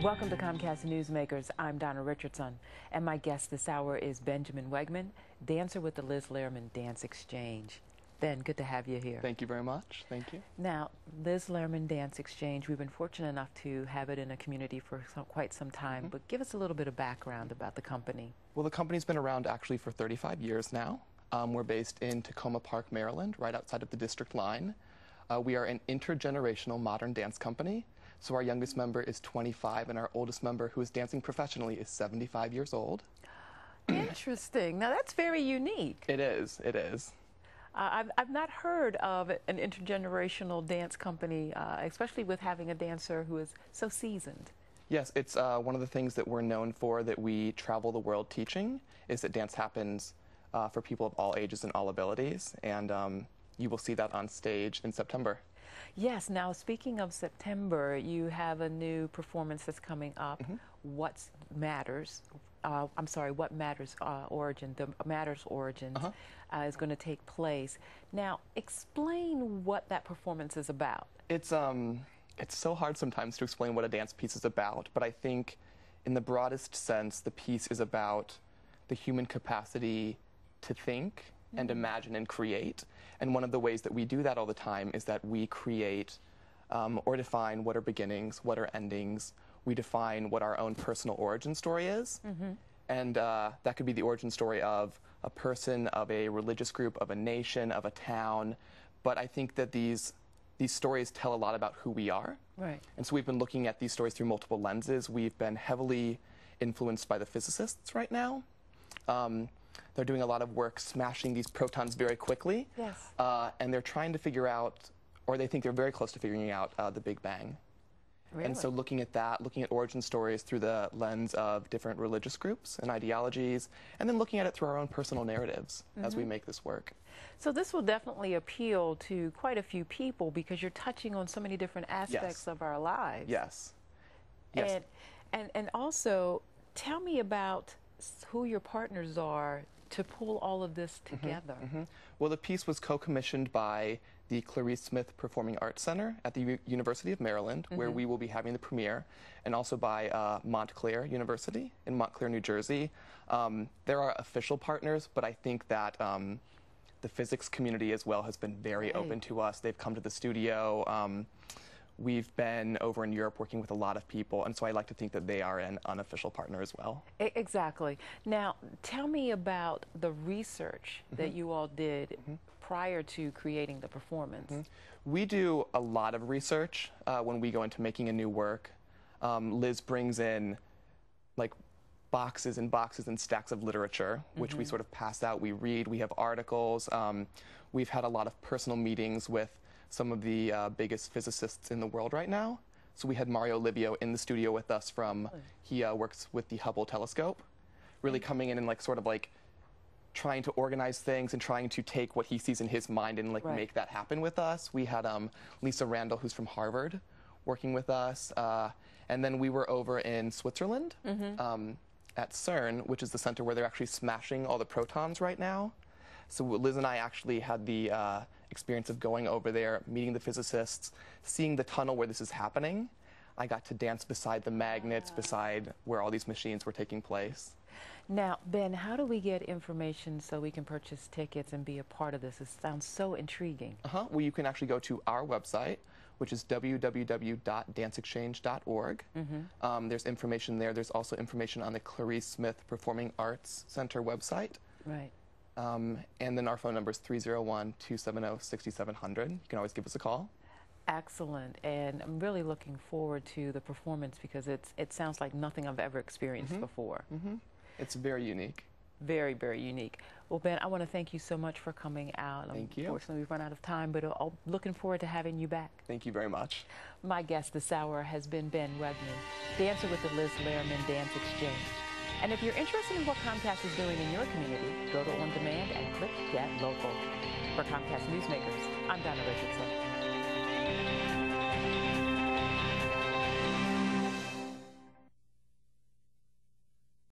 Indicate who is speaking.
Speaker 1: Welcome to Comcast Newsmakers. I'm Donna Richardson, and my guest this hour is Benjamin Wegman, dancer with the Lerman Dance Exchange. Ben, good to have you here.
Speaker 2: Thank you very much. Thank you.
Speaker 1: Now, Lerman Dance Exchange, we've been fortunate enough to have it in a community for quite some time, but give us a little bit of background about the company.
Speaker 2: Well, the company's been around actually for 35 years now. We're based in Tacoma Park, Maryland, right outside of the district line. We are an intergenerational modern dance company. So our youngest member is 25, and our oldest member, who is dancing professionally, is 75 years old.
Speaker 1: Interesting. Now, that's very unique.
Speaker 2: It is. It is.
Speaker 1: I've not heard of an intergenerational dance company, especially with having a dancer who is so seasoned.
Speaker 2: Yes, it's one of the things that we're known for, that we travel the world teaching, is that dance happens for people of all ages and all abilities, and you will see that on stage in September.
Speaker 1: Yes. Now, speaking of September, you have a new performance that's coming up. What Matters? What Matters Origin? The Matters Origins is going to take place. Now, explain what that performance is about.
Speaker 2: It's so hard sometimes to explain what a dance piece is about, but I think, in the broadest sense, the piece is about the human capacity to think and imagine and create. And one of the ways that we do that all the time is that we create or define what are beginnings, what are endings. We define what our own personal origin story is. And that could be the origin story of a person, of a religious group, of a nation, of a town. But I think that these stories tell a lot about who we are.
Speaker 1: Right.
Speaker 2: And so we've been looking at these stories through multiple lenses. We've been heavily influenced by the physicists right now. They're doing a lot of work smashing these protons very quickly.
Speaker 1: Yes.
Speaker 2: And they're trying to figure out, or they think they're very close to figuring out, the Big Bang.
Speaker 1: Really?
Speaker 2: And so looking at that, looking at origin stories through the lens of different religious groups and ideologies, and then looking at it through our own personal narratives as we make this work.
Speaker 1: So this will definitely appeal to quite a few people because you're touching on so many different aspects of our lives.
Speaker 2: Yes. Yes.
Speaker 1: And also, tell me about who your partners are to pull all of this together.
Speaker 2: Well, the piece was co-commissioned by the Clarice Smith Performing Arts Center at the University of Maryland, where we will be having the premiere, and also by Montclair University in Montclair, New Jersey. There are official partners, but I think that the physics community as well has been very open to us. They've come to the studio. We've been over in Europe working with a lot of people, and so I like to think that they are an unofficial partner as well.
Speaker 1: Exactly. Now, tell me about the research that you all did prior to creating the performance.
Speaker 2: We do a lot of research when we go into making a new work. Liz brings in like boxes and boxes and stacks of literature, which we sort of pass out. We read, we have articles. We've had a lot of personal meetings with some of the biggest physicists in the world right now. So we had Mario Livio in the studio with us he works with the Hubble telescope, really coming in and trying to organize things and trying to take what he sees in his mind and make that happen with us. We had Lisa Randall, who's from Harvard, working with us. And then we were over in Switzerland at CERN, which is the center where they're actually smashing all the protons right now. So Liz and I actually had the experience of going over there, meeting the physicists, seeing the tunnel where this is happening. I got to dance beside the magnets, beside where all these machines were taking place.
Speaker 1: Now, Ben, how do we get information so we can purchase tickets and be a part of this? It sounds so intriguing.
Speaker 2: Well, you can actually go to our website, which is www.danceexchange.org. There's information there. There's also information on the Clarice Smith Performing Arts Center website.
Speaker 1: Right.
Speaker 2: And then our phone number is 301-270-6700. You can always give us a call.
Speaker 1: Excellent. And I'm really looking forward to the performance because it sounds like nothing I've ever experienced before.
Speaker 2: It's very unique.
Speaker 1: Very, very unique. Well, Ben, I want to thank you so much for coming out.
Speaker 2: Thank you.
Speaker 1: Unfortunately, we've run out of time, but I'm looking forward to having you back.
Speaker 2: Thank you very much.
Speaker 1: My guest this hour has been Ben Wegman, dancer with the Lerman Dance Exchange. And if you're interested in what Comcast is doing in your community, go to On Demand and click Get Local. For Comcast Newsmakers, I'm Donna Richardson.